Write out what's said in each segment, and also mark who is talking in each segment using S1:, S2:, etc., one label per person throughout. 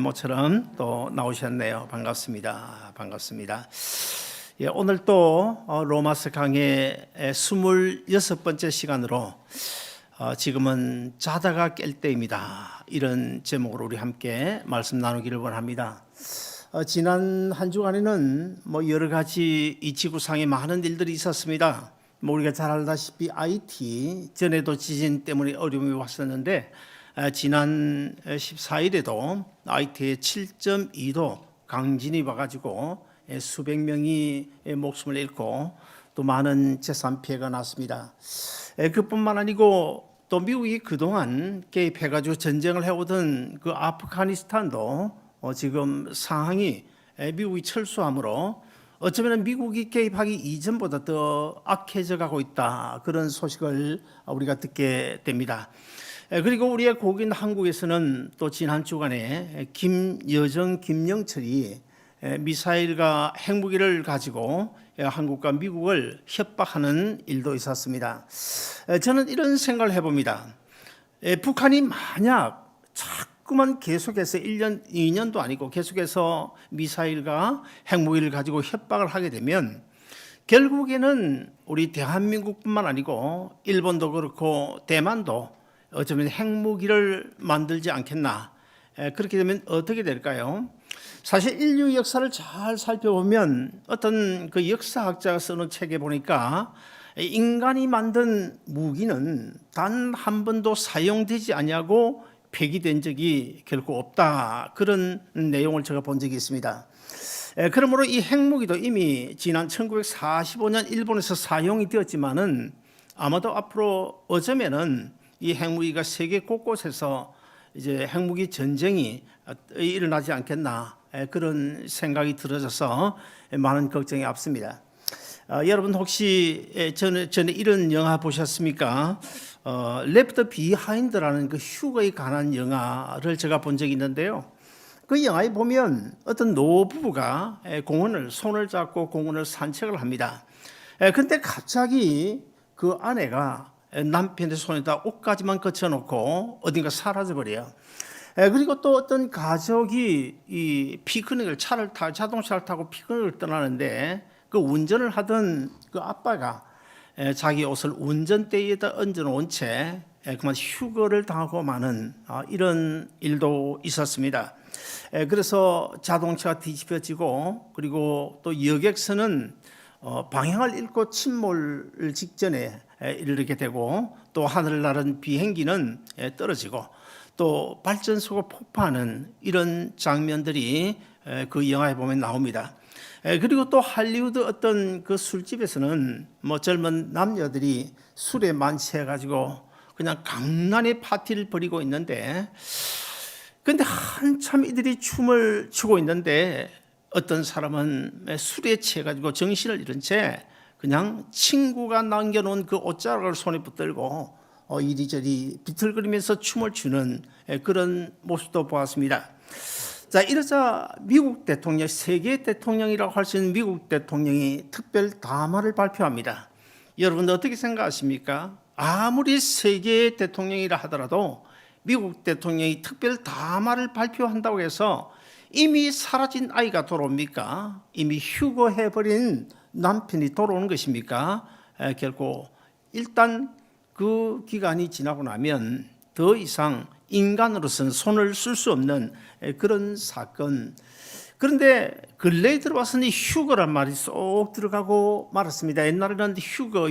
S1: 모처럼 또 나오셨네요. 반갑습니다. 오늘 또 로마서 강의 26번째 시간으로 지금은 자다가 깰 때입니다. 이런 제목으로 우리 함께 말씀 나누기를 원합니다. 지난 한 주간에는 여러 가지 이 지구상에 많은 일들이 있었습니다. 우리가 잘 알다시피 IT 전에도 지진 때문에 어려움이 왔었는데 지난 14일에도 IT에 7.2도 강진이 와가지고 수백 명이 목숨을 잃고 또 많은 재산 피해가 났습니다. 그뿐만 아니고 또 미국이 그동안 개입해가지고 전쟁을 해오던 그 아프가니스탄도 지금 상황이 미국이 철수함으로 어쩌면 미국이 개입하기 이전보다 더 악해져 가고 있다. 그런 소식을 우리가 듣게 됩니다. 그리고 우리의 고국인 한국에서는 또 지난 주간에 김여정, 김영철이 미사일과 핵무기를 가지고 한국과 미국을 협박하는 일도 있었습니다. 저는 이런 생각을 해봅니다. 북한이 만약 자꾸만 계속해서 1년, 2년도 아니고 계속해서 미사일과 핵무기를 가지고 협박을 하게 되면 결국에는 우리 대한민국뿐만 아니고 일본도 그렇고 대만도 어쩌면 핵무기를 만들지 않겠나. 그렇게 되면 어떻게 될까요? 사실 인류 역사를 잘 살펴보면 어떤 그 역사학자가 쓰는 책에 보니까 인간이 만든 무기는 단 한 번도 사용되지 않냐고 폐기된 적이 결코 없다. 그런 내용을 제가 본 적이 있습니다. 그러므로 이 핵무기도 이미 지난 1945년 일본에서 사용이 되었지만은 아마도 앞으로 어쩌면은 이 핵무기가 세계 곳곳에서 이제 핵무기 전쟁이 일어나지 않겠나 그런 생각이 들어져서 많은 걱정이 앞섭니다. 여러분 혹시 전에 이런 영화 보셨습니까? Left Behind라는 그 휴거에 관한 영화를 제가 본 적이 있는데요. 그 영화에 보면 어떤 노부부가 손을 잡고 공원을 산책을 합니다. 그런데 갑자기 그 아내가 남편의 손에다 옷까지만 거쳐놓고 어딘가 사라져버려요. 그리고 또 어떤 가족이 이 피크닉을 자동차를 타고 피크닉을 떠나는데 그 운전을 하던 그 아빠가 자기 옷을 운전대에다 얹어놓은 채 그만 휴거를 당하고 마는 이런 일도 있었습니다. 그래서 자동차가 뒤집혀지고 그리고 또 여객선은 방향을 잃고 침몰 직전에 이르게 되고 또 하늘을 나른 비행기는 떨어지고 또 발전소가 폭파하는 이런 장면들이 그 영화에 보면 나옵니다. 그리고 또 할리우드 어떤 그 술집에서는 젊은 남녀들이 술에 만취해가지고 그냥 강란의 파티를 벌이고 있는데 근데 한참 이들이 춤을 추고 있는데 어떤 사람은 술에 취해가지고 정신을 잃은 채 그냥 친구가 남겨놓은 그 옷자락을 손에 붙들고 이리저리 비틀거리면서 춤을 추는 그런 모습도 보았습니다. 자, 이러자 미국 대통령, 세계 대통령이라고 할 수 있는 미국 대통령이 특별 담화를 발표합니다. 여러분 어떻게 생각하십니까? 아무리 세계 대통령이라 하더라도 미국 대통령이 특별 담화를 발표한다고 해서 이미 사라진 아이가 돌아옵니까? 이미 휴거해버린 남편이 돌아오는 것입니까? 결코 일단 그 기간이 지나고 나면 더 이상 인간으로서는 손을 쓸 수 없는 그런 사건. 그런데 근래에 들어와서는 휴거란 말이 쏙 들어가고 말았습니다. 옛날에는 휴거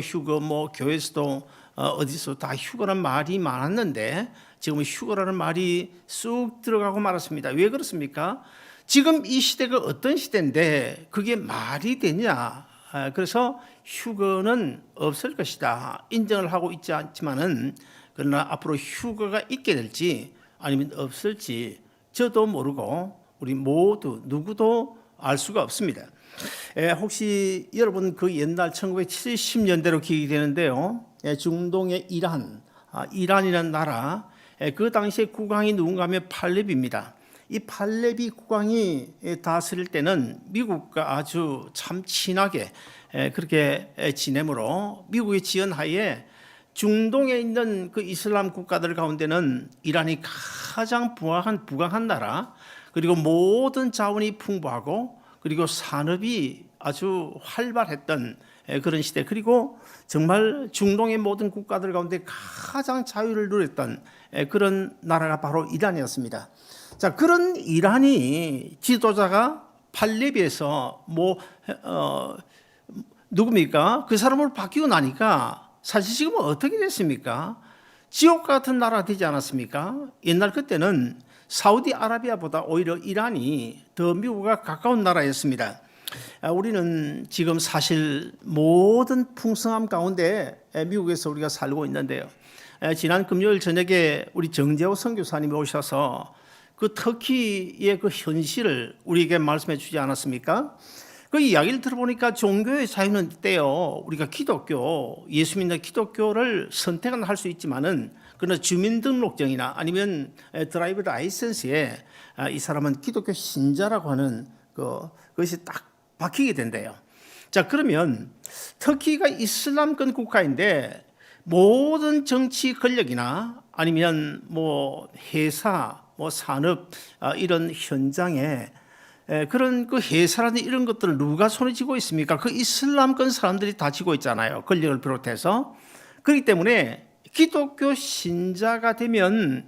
S1: 교회에서도 어디서 다 휴거란 말이 많았는데 지금은 휴거라는 말이 쑥 들어가고 말았습니다. 왜 그렇습니까? 지금 이 시대가 어떤 시대인데 그게 말이 되냐? 그래서 휴거는 없을 것이다. 인정을 하고 있지 않지만은 그러나 앞으로 휴거가 있게 될지 아니면 없을지 저도 모르고 우리 모두 누구도 알 수가 없습니다. 혹시 여러분 그 옛날 1970년대로 기억이 되는데요. 중동의 이란이라는 나라 그 당시에 국왕이 누군가 하면 팔레비입니다. 이 팔레비 국왕이 다스릴 때는 미국과 아주 참 친하게 그렇게 지내므로 미국의 지원하에 중동에 있는 그 이슬람 국가들 가운데는 이란이 가장 부강한 나라, 그리고 모든 자원이 풍부하고 그리고 산업이 아주 활발했던 그런 시대, 그리고 정말 중동의 모든 국가들 가운데 가장 자유를 누렸던 그런 나라가 바로 이란이었습니다. 자, 그런 이란이 지도자가 팔레비에서 누굽니까? 그 사람으로 바뀌고 나니까 사실 지금 어떻게 됐습니까? 지옥 같은 나라가 되지 않았습니까? 옛날 그때는 사우디아라비아보다 오히려 이란이 더 미국과 가까운 나라였습니다. 우리는 지금 사실 모든 풍성함 가운데 미국에서 우리가 살고 있는데요. 지난 금요일 저녁에 우리 정재호 선교사님이 오셔서 그 터키의 그 현실을 우리에게 말씀해 주지 않았습니까? 그 이야기를 들어보니까 종교의 자유는 있대요. 우리가 기독교, 예수 믿는 기독교를 선택은 할 수 있지만은 그러나 주민등록증이나 아니면 드라이브 라이센스에 이 사람은 기독교 신자라고 하는 그것이 딱 박히게 된대요. 자, 그러면 터키가 이슬람권 국가인데 모든 정치 권력이나 아니면 회사, 산업 이런 현장에 그런 그 회사라든지 이런 것들을 누가 손에 쥐고 있습니까? 그 이슬람권 사람들이 다 쥐고 있잖아요. 권력을 비롯해서. 그렇기 때문에 기독교 신자가 되면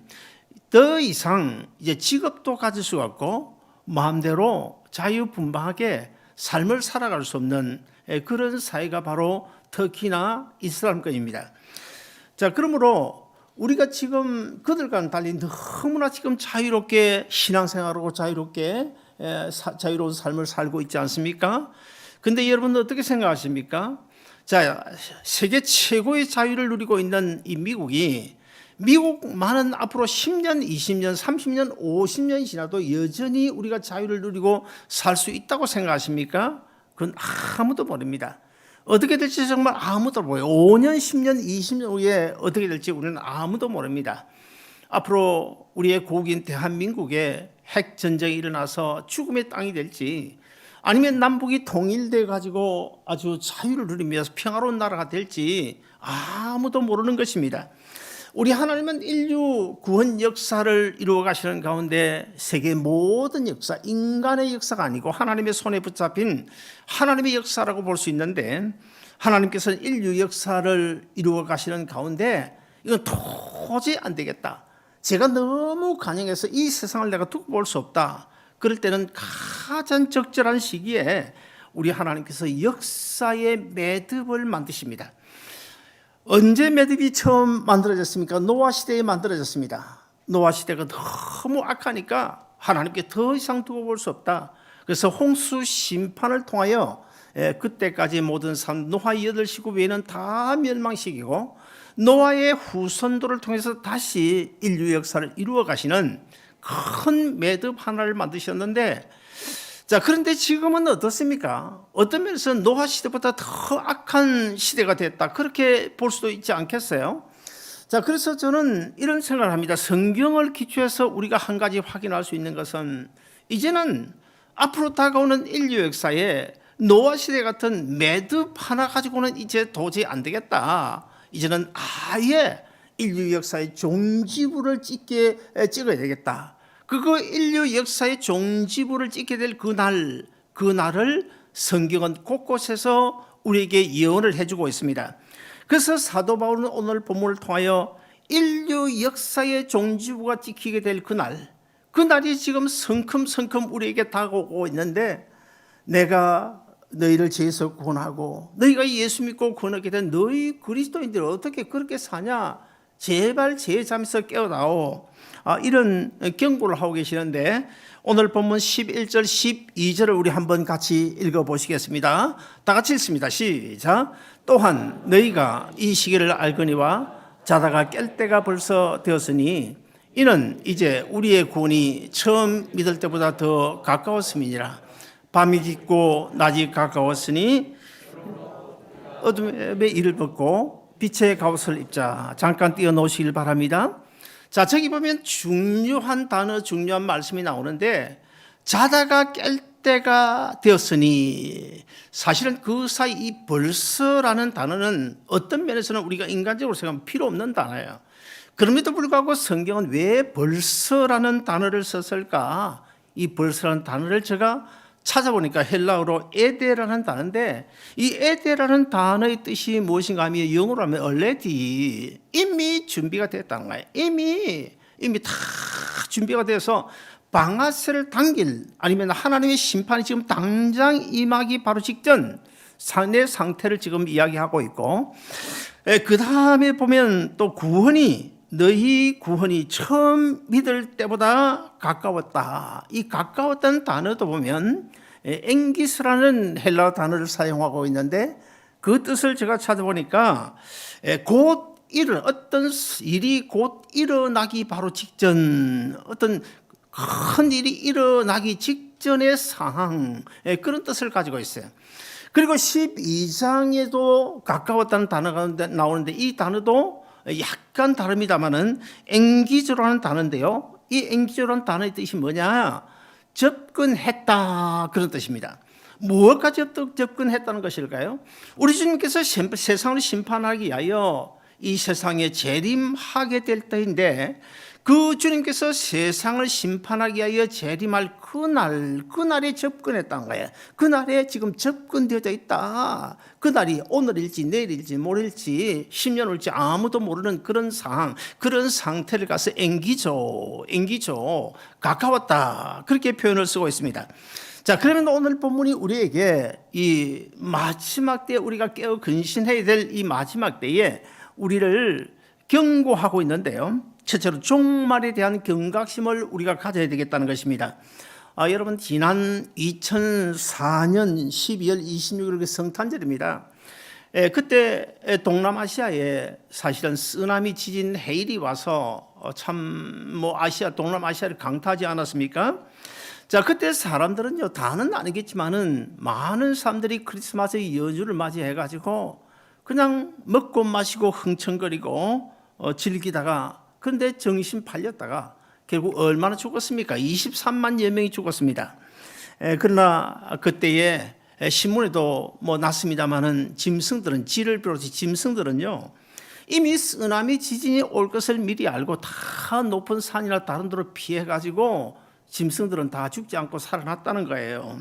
S1: 더 이상 이제 직업도 가질 수가 없고 마음대로 자유분방하게 삶을 살아갈 수 없는 그런 사회가 바로 터키나 이슬람권입니다. 자, 그러므로 우리가 지금 그들과는 달리 너무나 지금 자유롭게 신앙생활하고 자유롭게 자유로운 삶을 살고 있지 않습니까? 근데 여러분들 어떻게 생각하십니까? 자, 세계 최고의 자유를 누리고 있는 이 미국만은 앞으로 10년, 20년, 30년, 50년이 지나도 여전히 우리가 자유를 누리고 살 수 있다고 생각하십니까? 그건 아무도 모릅니다. 어떻게 될지 정말 아무도 모르요 5년, 10년, 20년 후에 어떻게 될지 우리는 아무도 모릅니다. 앞으로 우리의 고국인 대한민국에 핵전쟁이 일어나서 죽음의 땅이 될지 아니면 남북이 통일돼 가지고 아주 자유를 누리면서 평화로운 나라가 될지 아무도 모르는 것입니다. 우리 하나님은 인류 구원 역사를 이루어 가시는 가운데 세계 모든 역사, 인간의 역사가 아니고 하나님의 손에 붙잡힌 하나님의 역사라고 볼 수 있는데 하나님께서는 인류 역사를 이루어 가시는 가운데 이건 도저히 안 되겠다. 제가 너무 간영해서 이 세상을 내가 두고 볼 수 없다. 그럴 때는 가장 적절한 시기에 우리 하나님께서 역사의 매듭을 만드십니다. 언제 매듭이 처음 만들어졌습니까? 노아 시대에 만들어졌습니다. 노아 시대가 너무 악하니까 하나님께 더 이상 두고 볼 수 없다. 그래서 홍수 심판을 통하여 그때까지 모든 사람 노아의 8식구 외에는 다 멸망시키고 노아의 후손들을 통해서 다시 인류 역사를 이루어 가시는 큰 매듭 하나를 만드셨는데, 자, 그런데 지금은 어떻습니까? 어떤 면에서 노아 시대보다 더 악한 시대가 됐다. 그렇게 볼 수도 있지 않겠어요? 자, 그래서 저는 이런 생각을 합니다. 성경을 기초해서 우리가 한 가지 확인할 수 있는 것은 이제는 앞으로 다가오는 인류 역사에 노아 시대 같은 매듭 하나 가지고는 이제 도저히 안 되겠다. 이제는 아예 인류 역사의 종지부를 찍어야 되겠다. 그거 인류 역사의 종지부를 찍게 될 그날을 성경은 곳곳에서 우리에게 예언을 해주고 있습니다. 그래서 사도 바울은 오늘 본문을 통하여 인류 역사의 종지부가 찍히게 될 그날이 지금 성큼성큼 우리에게 다가오고 있는데, 내가 너희를 죄에서 구원하고 너희가 예수 믿고 구원하게 된 너희 그리스도인들이 어떻게 그렇게 사냐? 제발 죄 잠에서 깨어나오. 이런 경고를 하고 계시는데 오늘 본문 11절 12절을 우리 한번 같이 읽어보시겠습니다. 다 같이 읽습니다. 시작. 또한 너희가 이 시기를 알거니와 자다가 깰 때가 벌써 되었으니 이는 이제 우리의 구원이 처음 믿을 때보다 더 가까웠음이니라. 밤이 깊고 낮이 가까웠으니 어둠의 이를 벗고 빛의 갑옷을 입자. 잠깐 띄워놓으시길 바랍니다. 자, 저기 보면 중요한 단어, 중요한 말씀이 나오는데 자다가 깰 때가 되었으니, 사실은 그 사이 이 벌써라는 단어는 어떤 면에서는 우리가 인간적으로 생각하면 필요 없는 단어예요. 그럼에도 불구하고 성경은 왜 벌써라는 단어를 썼을까? 이 벌써라는 단어를 제가 찾아보니까 헬라어로 에데라는 단어인데, 이 에데라는 단어의 뜻이 무엇인가 하면 영어로 하면 already, 이미 준비가 됐다는 거예요. 이미 다 준비가 돼서 방아쇠를 당길, 아니면 하나님의 심판이 지금 당장 임하기 바로 직전 내 상태를 지금 이야기하고 있고, 그 다음에 보면 또 너희 구원이 처음 믿을 때보다 가까웠다. 이 가까웠다는 단어도 보면 엥기스라는 헬라어 단어를 사용하고 있는데, 그 뜻을 제가 찾아보니까 어떤 일이 곧 일어나기 바로 직전, 어떤 큰 일이 일어나기 직전의 상황, 그런 뜻을 가지고 있어요. 그리고 12장에도 가까웠다는 단어가 나오는데, 이 단어도 약간 다릅니다만은 엥기조라는 단어인데요, 이 엥기조라는 단어의 뜻이 뭐냐? 접근했다, 그런 뜻입니다. 무엇까지 접근했다는 것일까요? 우리 주님께서 세상을 심판하기 위하여 이 세상에 재림하게 될 때인데, 그 주님께서 세상을 심판하기 위하여 재림할 그날에 접근했다는 거예요. 그날에 지금 접근되어져 있다. 그날이 오늘일지 내일일지 모레일지 10년 올지 아무도 모르는 그런 상황, 그런 상태를 가서 엥기죠, 가까웠다, 그렇게 표현을 쓰고 있습니다. 자, 그러면 오늘 본문이 우리에게 이 마지막 때에 우리가 깨어 근신해야 될 이 마지막 때에 우리를 경고하고 있는데요, 첫째로 종말에 대한 경각심을 우리가 가져야 되겠다는 것입니다. 여러분, 지난 2004년 12월 26일 성탄절입니다. 그때 동남아시아에 사실은 쓰나미 지진 해일이 와서 동남아시아를 강타하지 않았습니까? 자, 그때 사람들은요, 다는 아니겠지만은 많은 사람들이 크리스마스의 연휴를 맞이해가지고 그냥 먹고 마시고 흥청거리고 즐기다가, 그런데 정신 팔렸다가 결국 얼마나 죽었습니까? 23만여 명이 죽었습니다. 그러나 그때에 신문에도 났습니다만은 지를 비롯해 짐승들은요, 이미 쓰나미 지진이 올 것을 미리 알고 다 높은 산이나 다른 데로 피해가지고 짐승들은 다 죽지 않고 살아났다는 거예요.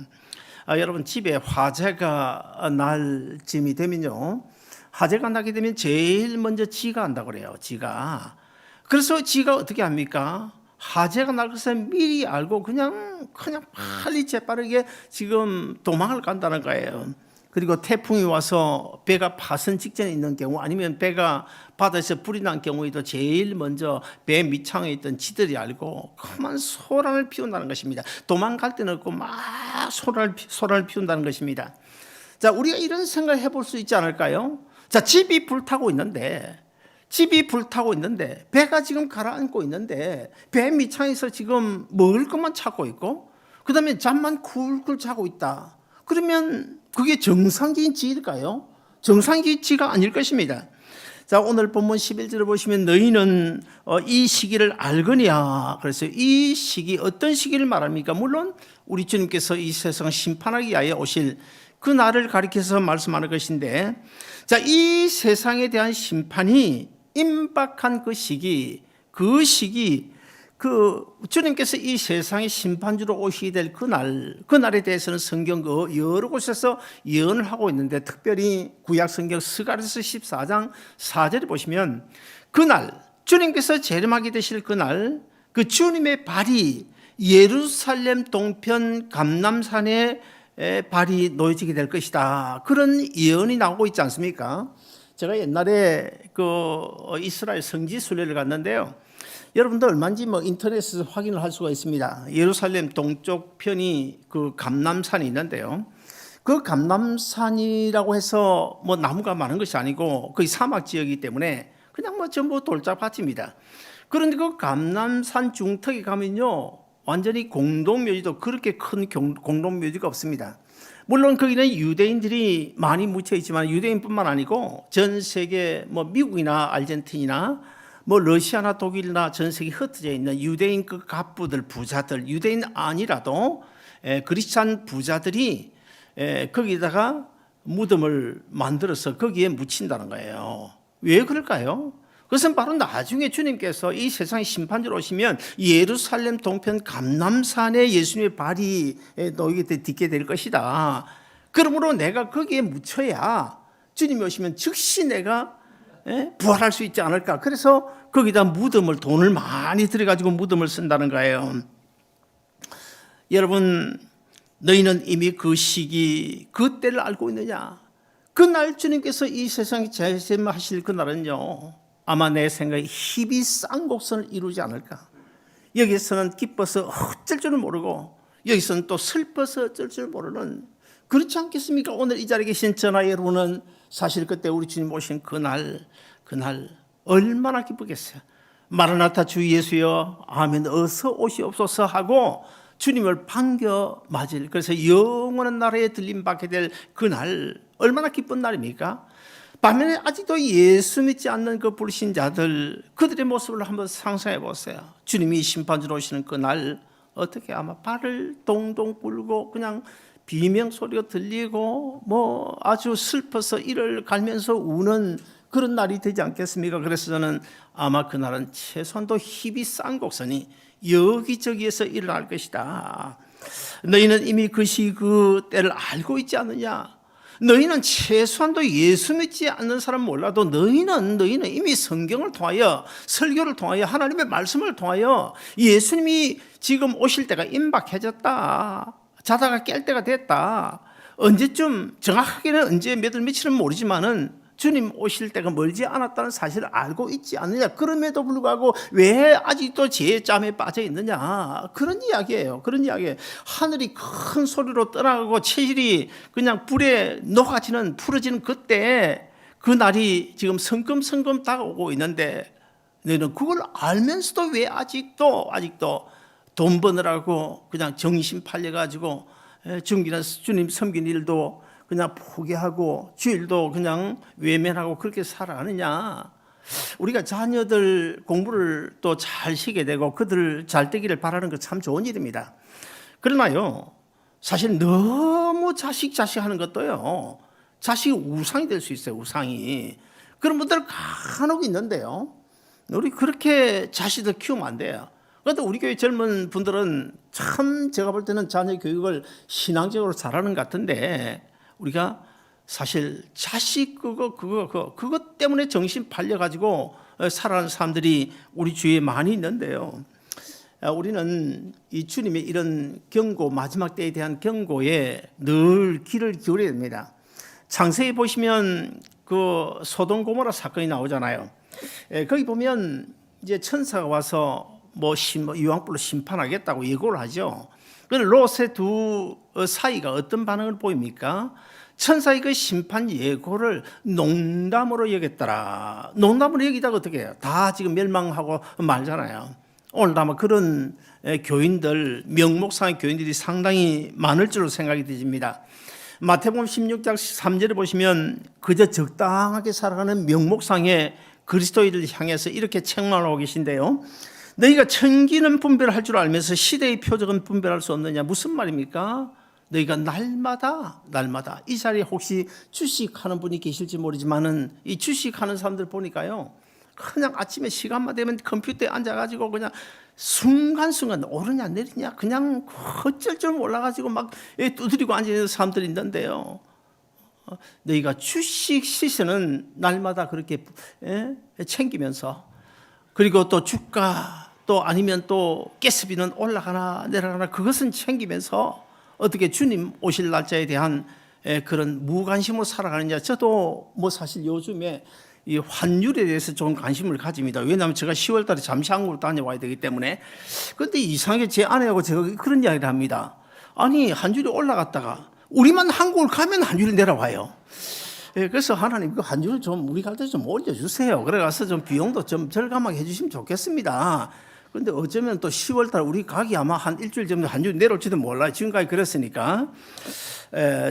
S1: 여러분, 집에 화재가 날 쯤이 되면요, 화재가 나게 되면 제일 먼저 지가 한다고 그래요. 그래서 지가 어떻게 합니까? 화재가 날 것을 미리 알고 그냥 빨리 재빠르게 지금 도망을 간다는 거예요. 그리고 태풍이 와서 배가 파선 직전에 있는 경우, 아니면 배가 바다에서 불이 난 경우에도 제일 먼저 배 밑창에 있던 지들이 알고 그만 소란을 피운다는 것입니다. 도망갈 데는 없고 막 소란을 피운다는 것입니다. 자, 우리가 이런 생각을 해볼 수 있지 않을까요? 자, 집이 불타고 있는데 배가 지금 가라앉고 있는데, 배 밑창에서 지금 먹을 것만 찾고 있고, 그 다음에 잠만 쿨쿨 자고 있다. 그러면 그게 정상적인 지일까요? 정상적인 지가 아닐 것입니다. 자, 오늘 본문 11절을 보시면 너희는 이 시기를 알거니와, 그래서 이 시기, 어떤 시기를 말합니까? 물론 우리 주님께서 이 세상 심판하기 위하여 오실 그 날을 가리켜서 말씀하는 것인데, 자, 이 세상에 대한 심판이 임박한 그 시기, 주님께서 이 세상의 심판주로 오시게 될 그날에 대해서는 성경 여러 곳에서 예언을 하고 있는데, 특별히 구약 성경 스가랴서 14장 4절에 보시면, 그날 주님께서 재림하게 되실 그날, 그 주님의 발이 예루살렘 동편 감람산에 발이 놓여지게 될 것이다, 그런 예언이 나오고 있지 않습니까? 제가 옛날에 이스라엘 성지 순례를 갔는데요, 여러분들 얼마인지 인터넷에서 확인을 할 수가 있습니다. 예루살렘 동쪽 편이 그 감람산이 있는데요, 그 감람산이라고 해서 나무가 많은 것이 아니고 거의 사막 지역이기 때문에 그냥 전부 돌짝밭입니다. 그런데 그 감람산 중턱에 가면요, 완전히 공동묘지도 그렇게 큰 공동묘지가 없습니다. 물론 거기는 유대인들이 많이 묻혀 있지만, 유대인뿐만 아니고 전 세계 미국이나 아르헨티나 러시아나 독일이나 전 세계 흩어져 있는 유대인 그 갑부들, 부자들, 유대인 아니라도 그리스찬 부자들이 거기다가 무덤을 만들어서 거기에 묻힌다는 거예요. 왜 그럴까요? 그것은 바로 나중에 주님께서 이 세상의 심판자로 오시면 예루살렘 동편 감람산에 예수님의 발이 놓이게 딛게 될 것이다. 그러므로 내가 거기에 묻혀야 주님이 오시면 즉시 내가 부활할 수 있지 않을까. 그래서 거기다 무덤을, 돈을 많이 들여가지고 무덤을 쓴다는 거예요. 여러분, 너희는 이미 그 시기, 그 때를 알고 있느냐? 그날 주님께서 이 세상에 재림하실 그날은요, 아마 내 생각에 희비 쌍곡선을 이루지 않을까. 여기서는 기뻐서 어쩔 줄을 모르고 여기서는 또 슬퍼서 어쩔 줄 모르는, 그렇지 않겠습니까? 오늘 이 자리에 계신 저나 여러분은 사실 그때 우리 주님 오신 그날 얼마나 기쁘겠어요. 마라나타 주 예수여 아멘 어서 오시옵소서 하고 주님을 반겨 맞을, 그래서 영원한 나라에 들림 받게 될 그날 얼마나 기쁜 날입니까? 반면에 아직도 예수 믿지 않는 그 불신자들, 그들의 모습을 한번 상상해 보세요. 주님이 심판주로 오시는 그날 어떻게 아마 발을 동동 굴고 그냥 비명 소리가 들리고 뭐 아주 슬퍼서 이를 갈면서 우는 그런 날이 되지 않겠습니까? 그래서 저는 아마 그날은 최소한도 희비 쌍곡선이 여기저기에서 일어날 것이다. 너희는 이미 그 시 그 때를 알고 있지 않느냐? 너희는 최소한도 예수 믿지 않는 사람 몰라도 너희는 이미 성경을 통하여, 설교를 통하여, 하나님의 말씀을 통하여 예수님이 지금 오실 때가 임박해졌다. 자다가 깰 때가 됐다. 언제쯤, 정확하게는 언제 몇 월 며칠은 모르지만은 주님 오실 때가 멀지 않았다는 사실을 알고 있지 않느냐. 그럼에도 불구하고 왜 아직도 죄짬에 빠져 있느냐. 그런 이야기예요. 그런 이야기예요. 하늘이 큰 소리로 떠나가고 체질이 그냥 불에 녹아지는, 풀어지는 그때 그 날이 지금 성금성금 다가오고 있는데 너희는 그걸 알면서도 왜 아직도 돈 버느라고 그냥 정신 팔려가지고 중기나 주님 섬긴 일도 그냥 포기하고 주일도 그냥 외면하고 그렇게 살아가느냐. 우리가 자녀들 공부를 또 잘 시게 되고 그들 잘 되기를 바라는 것 참 좋은 일입니다. 그러나요, 사실 너무 자식 하는 것도요, 자식이 우상이 될 수 있어요. 우상이. 그런 분들 간혹 있는데요, 우리 그렇게 자식들 키우면 안 돼요. 그런데 우리 교회 젊은 분들은 참 제가 볼 때는 자녀 교육을 신앙적으로 잘하는 것 같은데, 우리가 사실 자식 그것 때문에 정신 팔려가지고 살아가는 사람들이 우리 주위에 많이 있는데요. 우리는 이 주님의 이런 경고, 마지막 때에 대한 경고에 늘 귀를 기울여야 됩니다. 창세기 보시면 그 소돔 고모라 사건이 나오잖아요. 거기 보면 이제 천사가 와서 유황불로 심판하겠다고 예고를 하죠. 그런데 롯의 두 사이가 어떤 반응을 보입니까? 천사의 그 심판 예고를 농담으로 여겼더라. 농담으로 여기다가 어떻게 해요? 다 지금 멸망하고 말잖아요. 오늘도 아마 그런 교인들, 명목상의 교인들이 상당히 많을 줄로 생각이 드십니다. 마태복음 16장 3절에 보시면 그저 적당하게 살아가는 명목상의 그리스도인을 향해서 이렇게 책망하고 계신데요. 너희가 천기는 분별할 줄 알면서 시대의 표적은 분별할 수 없느냐. 무슨 말입니까? 너희가 날마다 이 자리에 혹시 주식하는 분이 계실지 모르지만은 이 주식하는 사람들 보니까요, 그냥 아침에 시간만 되면 컴퓨터에 앉아가지고 그냥 순간순간 오르냐 내리냐 그냥 어쩔 줄 몰라가지고 막 두드리고 앉아있는 사람들이 있는데요. 너희가 주식 시세는 날마다 그렇게 챙기면서, 그리고 또 주가 또 아니면 또 가스비는 올라가나 내려가나 그것은 챙기면서 어떻게 주님 오실 날짜에 대한 그런 무관심으로 살아가느냐. 저도 사실 요즘에 이 환율에 대해서 좀 관심을 가집니다. 왜냐하면 제가 10월 달에 잠시 한국으로 다녀와야 되기 때문에. 그런데 이상하게 제 아내하고 제가 그런 이야기를 합니다. 아니, 환율이 올라갔다가 우리만 한국을 가면 환율이 내려와요. 그래서 하나님 그 환율을 좀 우리 갈 때 좀 올려주세요. 그래가서 좀 비용도 좀 절감하게 해주시면 좋겠습니다. 그런데 어쩌면 또 10월 달 우리 가기 아마 한 일주일 전에 환율이 내려올지도 몰라요. 지금까지 그랬으니까.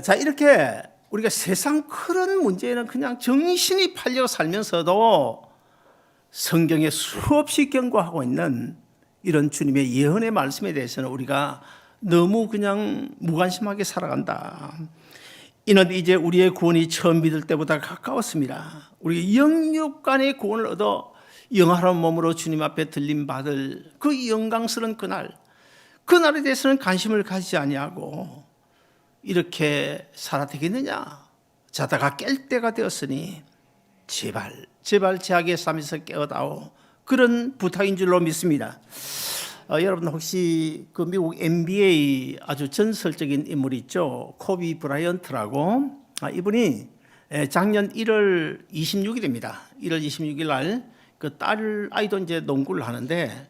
S1: 자, 이렇게 우리가 세상 그런 문제에는 그냥 정신이 팔려 살면서도 성경에 수없이 경고하고 있는 이런 주님의 예언의 말씀에 대해서는 우리가 너무 그냥 무관심하게 살아간다. 이는 이제 우리의 구원이 처음 믿을 때보다 가까웠습니다. 우리 영육 간의 구원을 얻어 영화로운 몸으로 주님 앞에 들림받을 그 영광스러운 그날에 대해서는 관심을 가지지 아니하고 이렇게 살아 되겠느냐? 자다가 깰 때가 되었으니 제발 제하게 삶에서 깨어다오. 그런 부탁인 줄로 믿습니다. 여러분 혹시 그 미국 NBA 아주 전설적인 인물이 있죠. 코비 브라이언트라고. 이분이 작년 1월 26일입니다. 1월 26일 날 그 아이도 이제 농구를 하는데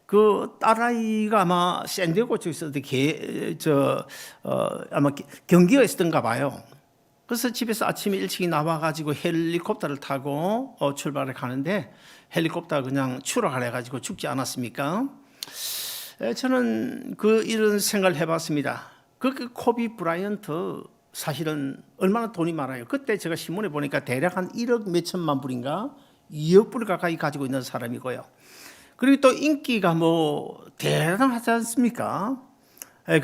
S1: 그 딸아이가 아마 샌디에고 쪽에서 아마 경기가 있었던가 봐요. 그래서 집에서 아침에 일찍 나와가지고 헬리콥터를 타고 출발을 가는데 헬리콥터가 그냥 추락을 해가지고 죽지 않았습니까? 저는 이런 생각을 해봤습니다. 그 코비 브라이언트 사실은 얼마나 돈이 많아요. 그때 제가 신문에 보니까 대략 한 1억 몇천만 불인가 2억 불 가까이 가지고 있는 사람이고요. 그리고 또 인기가 대단하지 않습니까?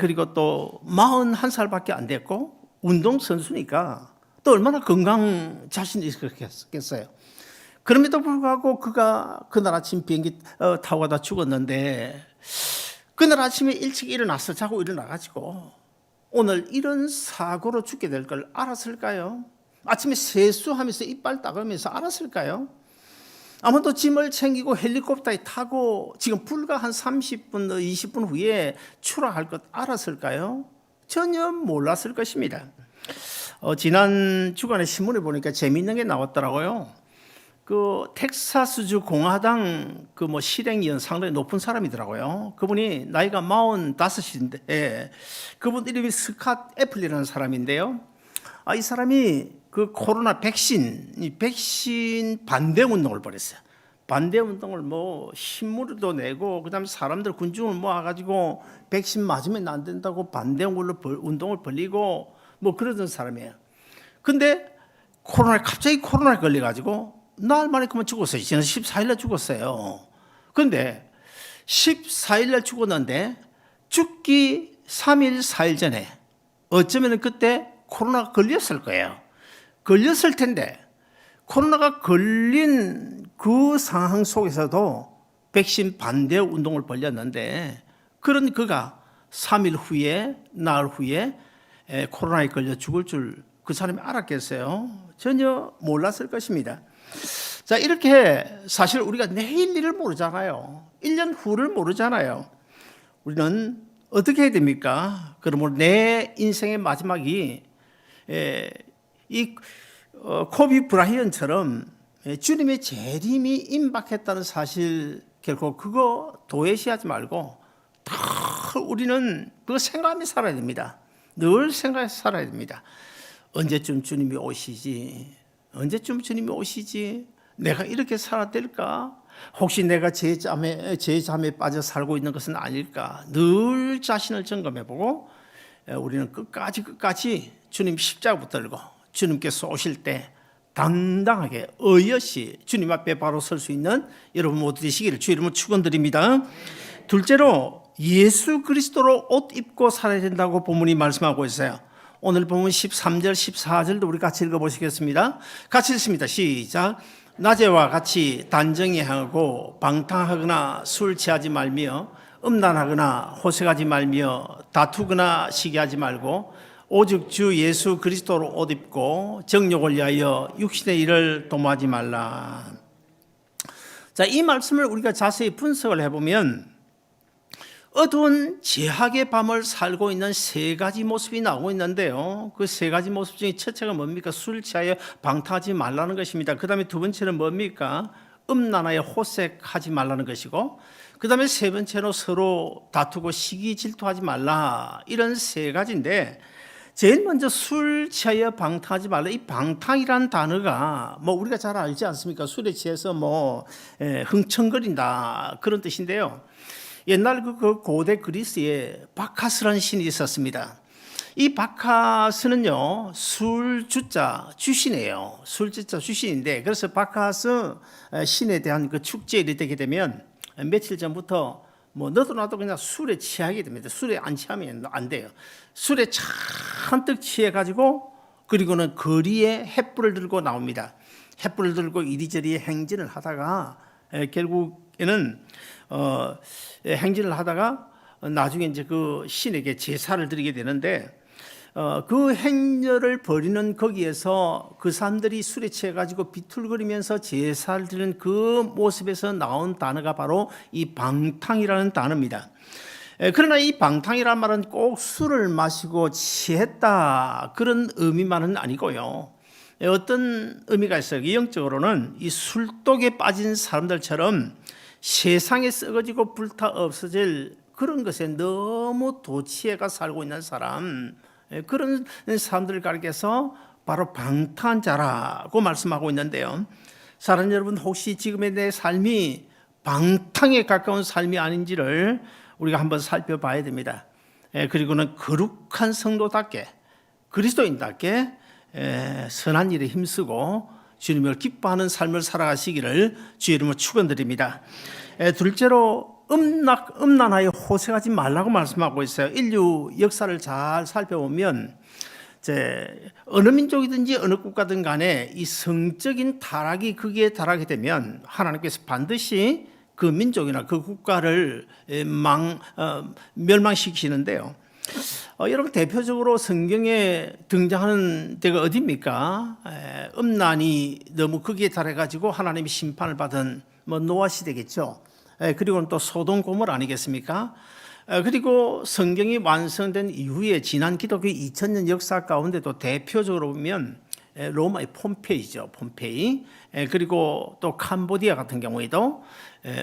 S1: 그리고 또 41살밖에 안 됐고 운동선수니까 또 얼마나 건강 자신이 있었겠어요. 그럼에도 불구하고 그가 그날 아침 비행기 타고 가다 죽었는데 그날 아침에 일찍 일어나서 자고 일어나가지고 오늘 이런 사고로 죽게 될 걸 알았을까요? 아침에 세수하면서 이빨 닦으면서 알았을까요? 아무도 짐을 챙기고 헬리콥터에 타고 지금 불과 한 30분, 20분 후에 추락할 것 알았을까요? 전혀 몰랐을 것입니다. 지난 주간에 신문에 보니까 재미있는 게 나왔더라고요. 그 텍사스주 공화당 실행위원 상당히 높은 사람이더라고요. 그분이 나이가 45인데 그분 이름이 스캇 애플이라는 사람인데요. 이 사람이 그 코로나 백신 반대 운동을 벌였어요. 반대 운동을 신문도 내고 그다음에 사람들 군중을 모아가지고 백신 맞으면 안 된다고 반대 운동을 벌리고 그러던 사람이에요. 근데 갑자기 코로나에 걸려가지고 날 만에 그만 죽었어요. 지난 14일날 죽었어요. 그런데 14일날 죽었는데 죽기 3일, 4일 전에 어쩌면 그때 코로나가 걸렸을 거예요. 걸렸을 텐데 코로나가 걸린 그 상황 속에서도 백신 반대 운동을 벌였는데 그런 그가 3일 후에 나흘 후에 코로나에 걸려 죽을 줄 그 사람이 알았겠어요? 전혀 몰랐을 것입니다. 자, 이렇게 사실 우리가 내일 일을 모르잖아요. 1년 후를 모르잖아요. 우리는 어떻게 해야 됩니까? 그러므로 내 인생의 마지막이 코비 브라이언처럼 주님의 재림이 임박했다는 사실 결코 그거 도외시하지 말고 우리는 그거 생각하며 살아야 됩니다. 늘 생각해서 살아야 됩니다. 언제쯤 주님이 오시지? 언제쯤 주님이 오시지? 내가 이렇게 살아야 될까? 혹시 내가 제잠에 빠져 살고 있는 것은 아닐까? 늘 자신을 점검해보고 우리는 끝까지 주님 십자가 붙들고 주님께서 오실 때 당당하게 어여시 주님 앞에 바로 설 수 있는 여러분 모두 되시기를 주의 이름으로 축원드립니다. 둘째로 예수 그리스도로 옷 입고 살아야 된다고 본문이 말씀하고 있어요. 오늘 본문 13절 14절도 우리 같이 읽어보시겠습니다. 같이 읽습니다. 시작. 낮에와 같이 단정히 하고 방탕하거나 술 취하지 말며 음란하거나 호색하지 말며 다투거나 시기하지 말고 오직 주 예수 그리스도로 옷 입고 정욕을 위하여 육신의 일을 도모하지 말라. 자, 이 말씀을 우리가 자세히 분석을 해보면 어두운 죄악의 밤을 살고 있는 세 가지 모습이 나오고 있는데요. 그 세 가지 모습 중에 첫째가 뭡니까? 술 취하여 방탕하지 말라는 것입니다. 그 다음에 두 번째는 뭡니까? 음란하여 호색하지 말라는 것이고, 그 다음에 세 번째로 서로 다투고 시기 질투하지 말라. 이런 세 가지인데 제일 먼저 술 취하여 방탕하지 말라. 이 방탕이란 단어가 우리가 잘 알지 않습니까? 술에 취해서 흥청거린다 그런 뜻인데요. 옛날 그 고대 그리스에 바카스라는 신이 있었습니다. 이 바카스는요 술주자 출신이에요. 술주자 출신인데 그래서 바카스 신에 대한 그 축제일이 되게 되면 며칠 전부터 뭐 너도 나도 그냥 술에 취하게 됩니다. 술에 안 취하면 안 돼요. 술에 잔뜩 취해가지고 그리고는 거리에 횃불을 들고 나옵니다. 횃불을 들고 이리저리 행진을 하다가 결국에는 행진을 하다가 나중에 이제 그 신에게 제사를 드리게 되는데 그 행렬을 벌이는 거기에서 그 사람들이 술에 취해가지고 비틀거리면서 제사를 드리는 그 모습에서 나온 단어가 바로 이 방탕이라는 단어입니다. 그러나 이 방탕이라는 말은 꼭 술을 마시고 취했다 그런 의미만은 아니고요. 어떤 의미가 있어요. 영적으로는 이 술독에 빠진 사람들처럼 세상에 썩어지고 불타 없어질 그런 것에 너무 도취해가 살고 있는 사람, 그런 사람들을 가리켜서 바로 방탕한 자라고 말씀하고 있는데요. 사랑하는 여러분, 혹시 지금의 내 삶이 방탕에 가까운 삶이 아닌지를 우리가 한번 살펴봐야 됩니다. 그리고는 거룩한 성도답게, 그리스도인답게 선한 일에 힘쓰고 주님을 기뻐하는 삶을 살아가시기를 주의 이름으로 축원드립니다. 둘째로 음란하여 호색하지 말라고 말씀하고 있어요. 인류 역사를 잘 살펴보면 어느 민족이든지 어느 국가든 간에 이 성적인 타락이 거기에 달하게 되면 하나님께서 반드시 그 민족이나 그 국가를 멸망시키시는데요. 여러분, 대표적으로 성경에 등장하는 데가 어디입니까? 음란이 너무 거기에 달해가지고 하나님이 심판을 받은 노아 시대겠죠. 그리고는 또 소돔 고모라 아니겠습니까? 그리고 성경이 완성된 이후에 지난 기독교 2000년 역사 가운데도 대표적으로 보면 로마의 폼페이죠. 폼페이. 그리고 또 캄보디아 같은 경우에도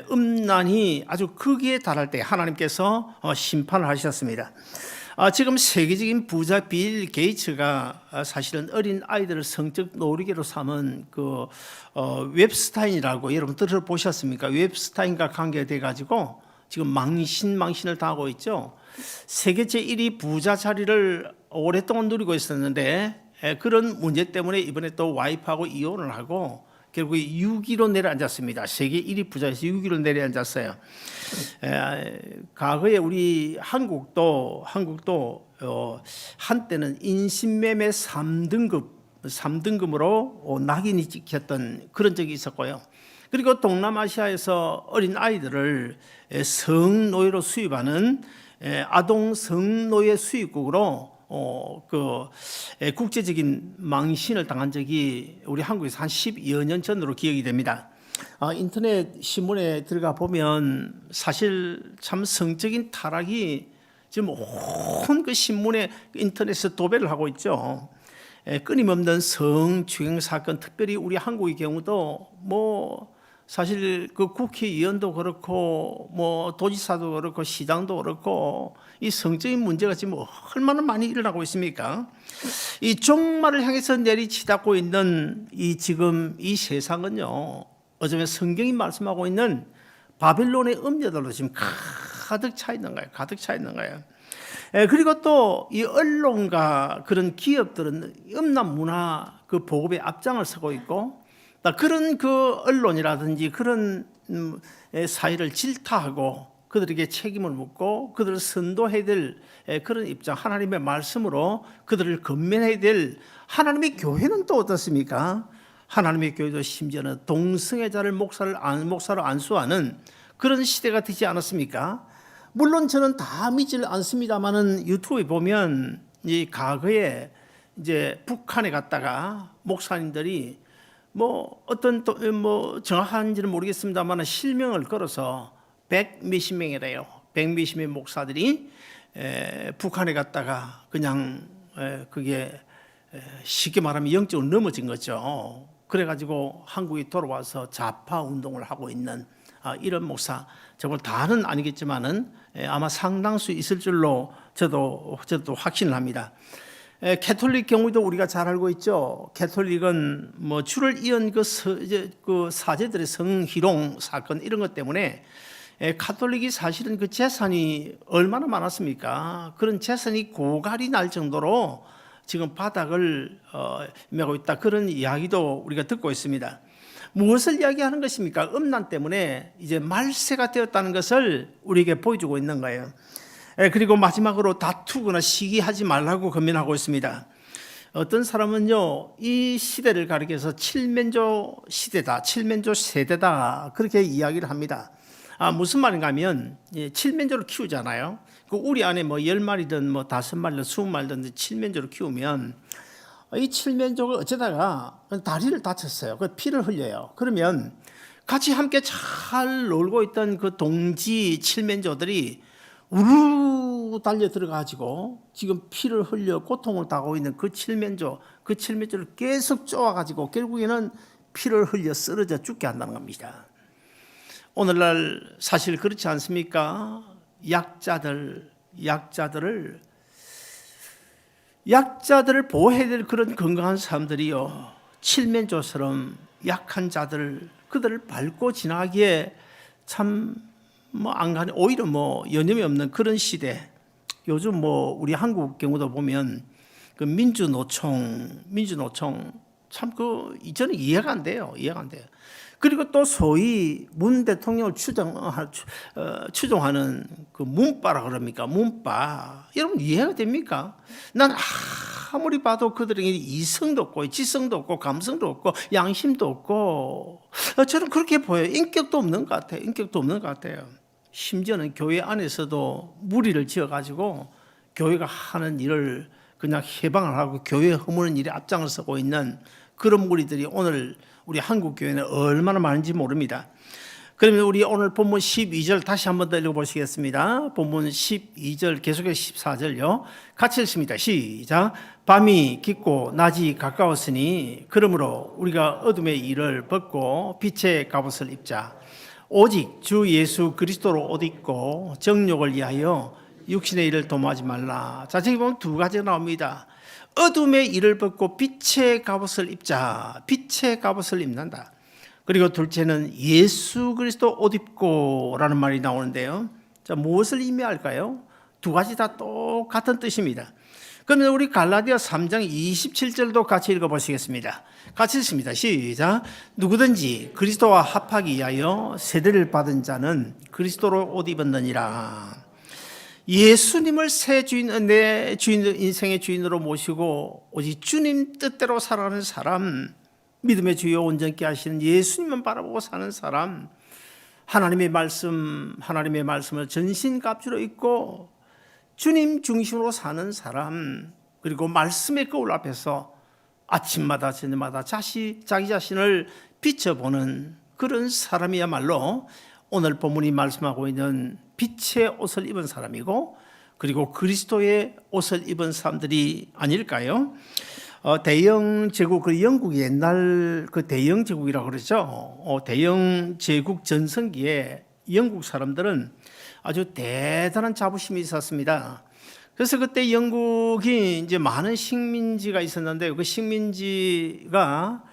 S1: 음란이 아주 극에 달할 때 하나님께서 심판을 하셨습니다. 지금 세계적인 부자 빌 게이츠가 사실은 어린 아이들을 성적 놀이개로 삼은 그 웹스타인이라고 여러분 들어보셨습니까? 웹스타인과 관계돼 가지고 지금 망신을 당하고 있죠. 세계 제1위 부자 자리를 오랫동안 누리고 있었는데 그런 문제 때문에 이번에 또 와이프하고 이혼을 하고 결국 6위로 내려앉았습니다. 세계 1위 부자에서 6위로 내려앉았어요. 과거에 우리 한국도 한때는 인신매매 3등급으로 낙인이 찍혔던 그런 적이 있었고요. 그리고 동남아시아에서 어린 아이들을 성노예로 수입하는 아동 성노예 수입국으로 국제적인 망신을 당한 적이 우리 한국에서 한 10여 년 전으로 기억이 됩니다. 인터넷 신문에 들어가 보면 사실 참 성적인 타락이 지금 온 그 신문에 인터넷에서 도배를 하고 있죠. 끊임없는 성추행 사건, 특별히 우리 한국의 경우도 사실 그 국회의원도 그렇고 도지사도 그렇고 시장도 그렇고 이 성적인 문제가 지금 얼마나 많이 일어나고 있습니까? 이 종말을 향해서 내리치닫고 있는 지금 이 세상은요, 어쩌면 성경이 말씀하고 있는 바빌론의 음녀들로 지금 가득 차 있는 거예요. 가득 차 있는 거예요. 그리고 또 이 언론과 그런 기업들은 음란 문화 그 보급에 앞장을 서고 있고, 그런 그 언론이라든지 그런 사회를 질타하고 그들에게 책임을 묻고 그들을 선도해야 될 그런 입장, 하나님의 말씀으로 그들을 건면해야 될 하나님의 교회는 또 어떻습니까? 하나님의 교회도 심지어는 동성애자를 목사로 안수하는 그런 시대가 되지 않았습니까? 물론 저는 다 믿질 않습니다만은 유튜브에 보면 이 과거에 이제 북한에 갔다가 목사님들이 어떤 정확한지는 모르겠습니다만 실명을 걸어서 100몇십 명이래요. 100몇십 명 목사들이 북한에 갔다가 그냥 그게 쉽게 말하면 영적으로 넘어진 거죠. 그래가지고 한국에 돌아와서 좌파 운동을 하고 있는 이런 목사, 정말 다는 아니겠지만은 아마 상당수 있을 줄로 저도 확신을 합니다. 캐톨릭 경우도 우리가 잘 알고 있죠. 캐톨릭은 주를 이은 그 사제들의 성희롱 사건 이런 것 때문에 카톨릭이 사실은 그 재산이 얼마나 많았습니까? 그런 재산이 고갈이 날 정도로 지금 바닥을 메고 있다, 그런 이야기도 우리가 듣고 있습니다. 무엇을 이야기하는 것입니까? 음란 때문에 이제 말세가 되었다는 것을 우리에게 보여주고 있는 거예요. 그리고 마지막으로 다투거나 시기하지 말라고 권면하고 있습니다. 어떤 사람은요, 이 시대를 가리켜서 칠면조 시대다, 칠면조 세대다, 그렇게 이야기를 합니다. 무슨 말인가 하면, 칠면조를 키우잖아요. 그 우리 안에 뭐 10마리든 뭐 5마리든 20마리든 칠면조를 키우면, 이 칠면조가 어쩌다가 다리를 다쳤어요. 그 피를 흘려요. 그러면 같이 함께 잘 놀고 있던 그 동지 칠면조들이 우르르 달려 들어가지고 지금 피를 흘려 고통을 당하고 있는 그 칠면조를 계속 쪼아가지고 결국에는 피를 흘려 쓰러져 죽게 한다는 겁니다. 오늘날 사실 그렇지 않습니까? 약자들을 보호해야 될 그런 건강한 사람들이요, 칠면조처럼 약한 그들을 밟고 지나가기에 참 오히려 여념이 없는 그런 시대. 요즘 우리 한국 경우도 보면 그 민주노총 참 저는 이해가 안 돼요. 그리고 또 소위 문 대통령을 추종하는 그 문파라 그럽니까? 문파. 여러분 이해가 됩니까? 난 아무리 봐도 그들에게 이성도 없고 지성도 없고 감성도 없고 양심도 없고 저는 그렇게 보여요. 인격도 없는 것 같아요. 심지어는 교회 안에서도 무리를 지어가지고 교회가 하는 일을 그냥 해방을 하고 교회 허무는 일에 앞장을 서고 있는 그런 무리들이 오늘 우리 한국 교회는 얼마나 많은지 모릅니다. 그러면 우리 오늘 본문 12절 다시 한번 더 읽어보시겠습니다. 본문 12절 계속해서 14절요. 같이 읽습니다. 시작. 밤이 깊고 낮이 가까웠으니 그러므로 우리가 어둠의 일을 벗고 빛의 갑옷을 입자. 오직 주 예수 그리스도로 옷 입고 정욕을 위하여 육신의 일을 도모하지 말라. 자, 저기 보면 두 가지가 나옵니다. 어둠의 일을 벗고 빛의 갑옷을 입자. 빛의 갑옷을 입는다. 그리고 둘째는 예수 그리스도 옷 입고 라는 말이 나오는데요. 자, 무엇을 의미할까요? 두 가지 다 똑같은 뜻입니다. 그러면 우리 갈라디아 3장 27절도 같이 읽어보시겠습니다. 같이 읽습니다. 시작. 누구든지 그리스도와 합하기 위하여 세례를 받은 자는 그리스도로 옷 입었느니라. 예수님을 새 주인, 내 주인, 인생의 주인으로 모시고 오직 주님 뜻대로 살아가는 사람, 믿음의 주여 온전케 하시는 예수님만 바라보고 사는 사람, 하나님의 말씀을 전신갑주로 입고 주님 중심으로 사는 사람, 그리고 말씀의 거울 앞에서 아침마다 저녁마다 자기 자신을 비춰보는 그런 사람이야말로 오늘 본문이 말씀하고 있는 빛의 옷을 입은 사람이고, 그리고 그리스도의 옷을 입은 사람들이 아닐까요? 대영 제국, 그 영국이 옛날 그 대영 제국이라고 그러죠. 대영 제국 전성기에 영국 사람들은 아주 대단한 자부심이 있었습니다. 그래서 그때 영국이 이제 많은 식민지가 있었는데 그 식민지가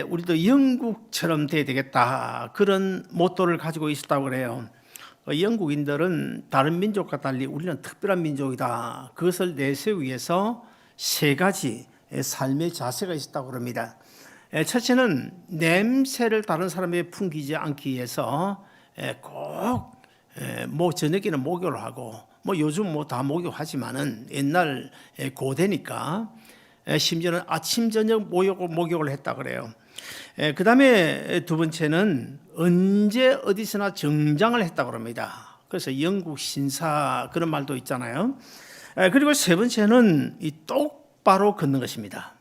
S1: 우리도 영국처럼 돼야 되겠다, 그런 모토를 가지고 있었다고 그래요. 영국인들은 다른 민족과 달리 우리는 특별한 민족이다, 그것을 내세우기 위해서 세 가지 삶의 자세가 있었다고 합니다. 첫째는 냄새를 다른 사람에게 풍기지 않기 위해서 꼭 저녁에는 목욕을 하고, 요즘 다 목욕하지만은 옛날 고대니까 심지어는 아침 저녁 목욕을 했다 그래요. 그 다음에 두 번째는 언제 어디서나 정장을 했다고 합니다. 그래서 영국 신사 그런 말도 있잖아요. 그리고 세 번째는 이 똑바로 걷는 것입니다.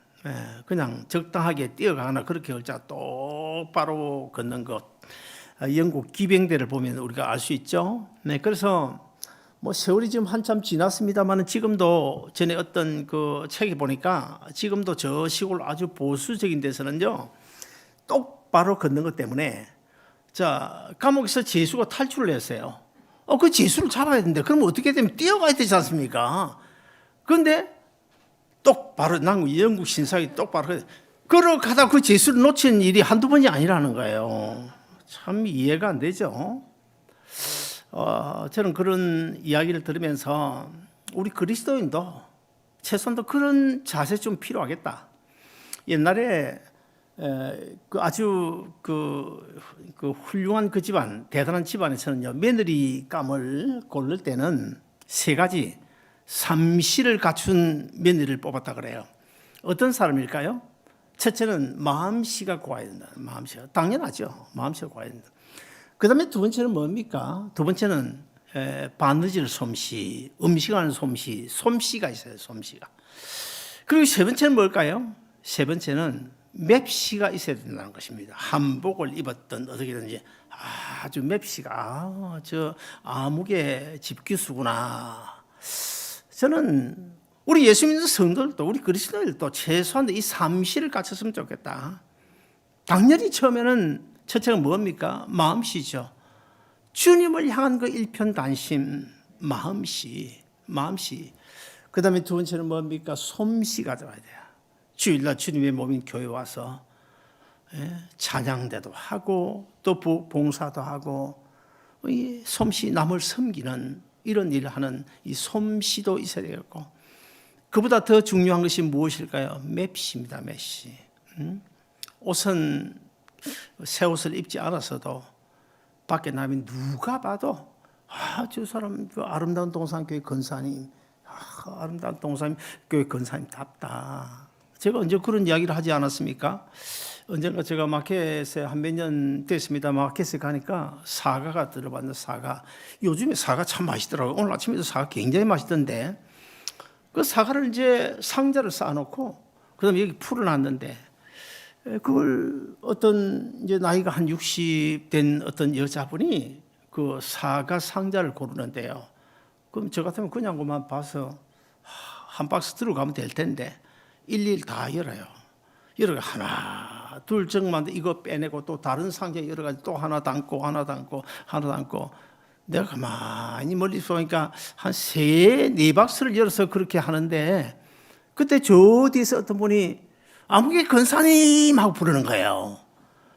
S1: 그냥 적당하게 뛰어가거나 그렇게 걸자 똑바로 걷는 것. 영국 기병대를 보면 우리가 알 수 있죠. 그래서 세월이 지금 한참 지났습니다만 지금도 전에 어떤 그 책에 보니까 지금도 저 시골 아주 보수적인 데서는요, 똑바로 걷는 것 때문에 감옥에서 죄수가 탈출을 했어요. 그 죄수를 잡아야 되는데 그러면 어떻게 되면 뛰어가야 되지 않습니까? 그런데 똑바로, 영국 신사에 똑바로 걸어가다 그 죄수를 놓치는 일이 한두 번이 아니라는 거예요. 참 이해가 안 되죠. 저는 그런 이야기를 들으면서 우리 그리스도인도 최소한도 그런 자세 좀 필요하겠다. 옛날에 그 아주 그 훌륭한 그 집안, 대단한 집안에서는요, 며느리감을 고를 때는 세 가지 삼시를 갖춘 며느리를 뽑았다 그래요. 어떤 사람일까요? 첫째는 마음씨가 고와야 된다. 마음씨가 당연하죠. 마음씨가 고와야 된다. 그 다음에 두 번째는 뭡니까? 두 번째는 바느질 솜씨, 음식하는 솜씨, 솜씨가 있어요. 솜씨가. 그리고 세 번째는 뭘까요? 세 번째는 맵시가 있어야 된다는 것입니다. 한복을 입었던 어떻게든지 아주 맵시가 저 아무개 집기수구나. 저는 우리 예수 믿는 성도들도 우리 그리스도인들도 최소한 이 삼시를 갖췄으면 좋겠다. 당연히 처음에는 첫째가 뭡니까? 마음씨죠. 주님을 향한 그 일편단심, 마음씨. 그 다음에 두 번째는 뭡니까? 솜씨 가져와야 돼요. 주일날 주님의 몸인 교회 와서 찬양대도 하고 또 봉사도 하고 이 솜씨 남을 섬기는 이런 일을 하는 이 솜씨도 있어야 되겠고, 그보다 더 중요한 것이 무엇일까요? 맵시입니다. 맵시. 옷은 새 옷을 입지 않았어도 밖에 나면 누가 봐도 저 사람 그 아름다운 동산교회 권사님, 아름다운 동산교회 권사님답다. 제가 언제 그런 이야기를 하지 않았습니까? 언젠가 제가 마켓에 한 몇 년 됐습니다. 마켓에 가니까 사과가 들어봤는데 사과. 요즘에 사과 참 맛있더라고요. 오늘 아침에도 사과 굉장히 맛있던데 그 사과를 이제 상자를 쌓아놓고 그다음에 여기 풀어놨는데 그걸 어떤 이제 나이가 한 60 된 어떤 여자분이 그 사과 상자를 고르는데요. 그럼 저 같으면 그냥 그만 봐서 한 박스 들어가면 될 텐데 일일 다 열어요. 열어가 하나 둘 정만 이거 빼내고 또 다른 상자에 열어가지고 또 하나 담고 하나 담고 하나 담고, 내가 가만히 멀리서 보니까 한 네 박스를 열어서 그렇게 하는데 그때 저 뒤에서 어떤 분이 아무개 권사님 하고 부르는 거예요.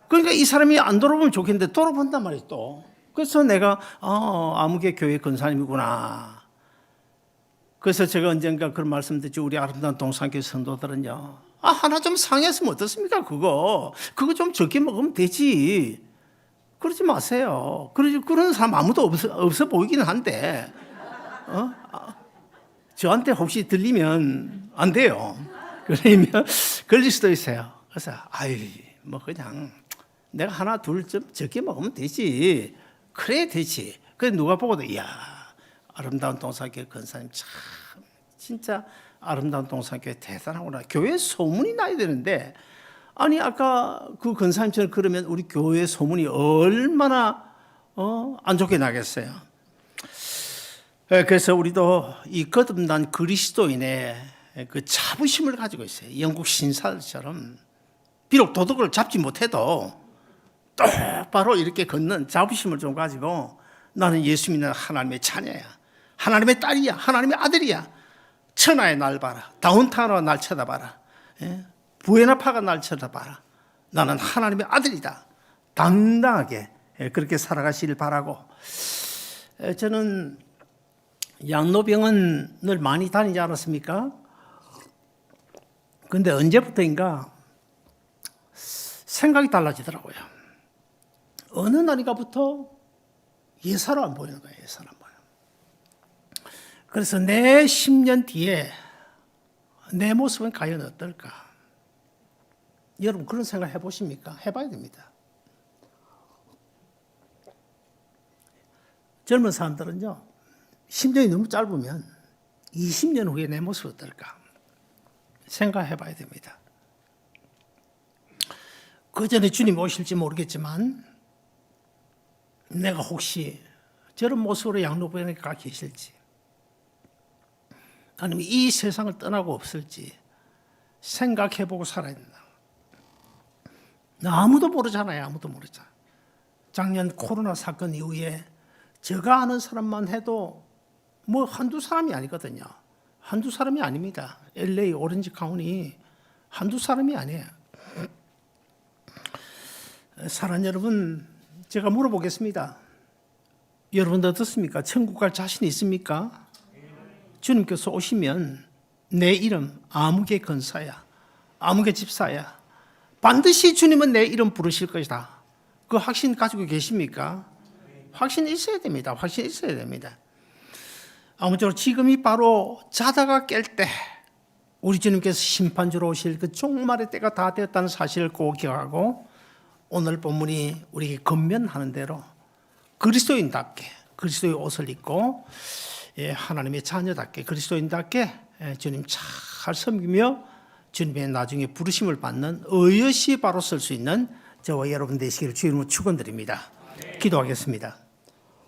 S1: 그러니까 이 사람이 안 돌아보면 좋겠는데 돌아본단 말이에요 또. 그래서 내가 아무개 교회 권사님이구나. 그래서 제가 언젠가 그런 말씀 듣죠. 우리 아름다운 동산교회 성도들은요, 하나 좀 상했으면 어떻습니까? 그거 좀 적게 먹으면 되지. 그러지 마세요. 그런 사람 아무도 없어 보이기는 한데, 저한테 혹시 들리면 안 돼요. 그러면 걸릴 수도 있어요. 그래서 뭐 그냥 내가 하나 둘 좀 적게 먹으면 되지. 그래야 되지. 그래 누가 보고도 이야, 아름다운 동산교회 권사님 참 진짜 아름다운 동산교회 대단하구나. 교회 소문이 나야 되는데, 아니 아까 그 권사님처럼 그러면 우리 교회 소문이 얼마나 안 좋게 나겠어요. 그래서 우리도 이 거듭난 그리스도인의 그 자부심을 가지고 있어요. 영국 신사들처럼 비록 도덕을 잡지 못해도 똑바로 이렇게 걷는 자부심을 좀 가지고, 나는 예수 믿는 하나님의 자녀야, 하나님의 딸이야, 하나님의 아들이야. 천하에 날 봐라, 다운타운으로 날 쳐다봐라, 부에나파가 날 쳐다봐라. 나는 하나님의 아들이다. 당당하게 그렇게 살아가시길 바라고. 저는 양로병원을 많이 다니지 않았습니까? 그런데 언제부터인가 생각이 달라지더라고요. 어느 날인가부터 예사로 안 보이는 거예요. 예사로 안 보여요. 그래서 내 10년 뒤에 내 모습은 과연 어떨까? 여러분 그런 생각 해보십니까? 해봐야 됩니다. 젊은 사람들은요, 10년이 너무 짧으면 20년 후에 내 모습이 어떨까? 생각해봐야 됩니다. 그 전에 주님 오실지 모르겠지만 내가 혹시 저런 모습으로 양로병원에 가 계실지, 아니면 이 세상을 떠나고 없을지 생각해보고 살아야 된다. 아무도 모르잖아요. 아무도 모르잖아. 작년 코로나 사건 이후에 제가 아는 사람만 해도 뭐 한두 사람이 아니거든요. 한두 사람이 아닙니다. LA 오렌지 카운티 한두 사람이 아니에요. 사랑하는 여러분, 제가 물어보겠습니다. 여러분 어떻습니까? 천국 갈 자신 있습니까? 주님께서 오시면 내 이름 아무개 권사야, 아무개 집사야, 반드시 주님은 내 이름 부르실 것이다. 그 확신 가지고 계십니까? 확신 있어야 됩니다. 확신 있어야 됩니다. 아무쪼록 지금이 바로 자다가 깰 때 우리 주님께서 심판주로 오실 그 종말의 때가 다 되었다는 사실을 꼭 기억하고 오늘 본문이 우리에게 건면하는 대로 그리스도인답게 그리스도의 옷을 입고 하나님의 자녀답게 그리스도인답게 주님 잘 섬기며 주님의 나중에 부르심을 받는 의젓이 바로 설 수 있는 저와 여러분 되시기를 주님으로 축원드립니다. 기도하겠습니다.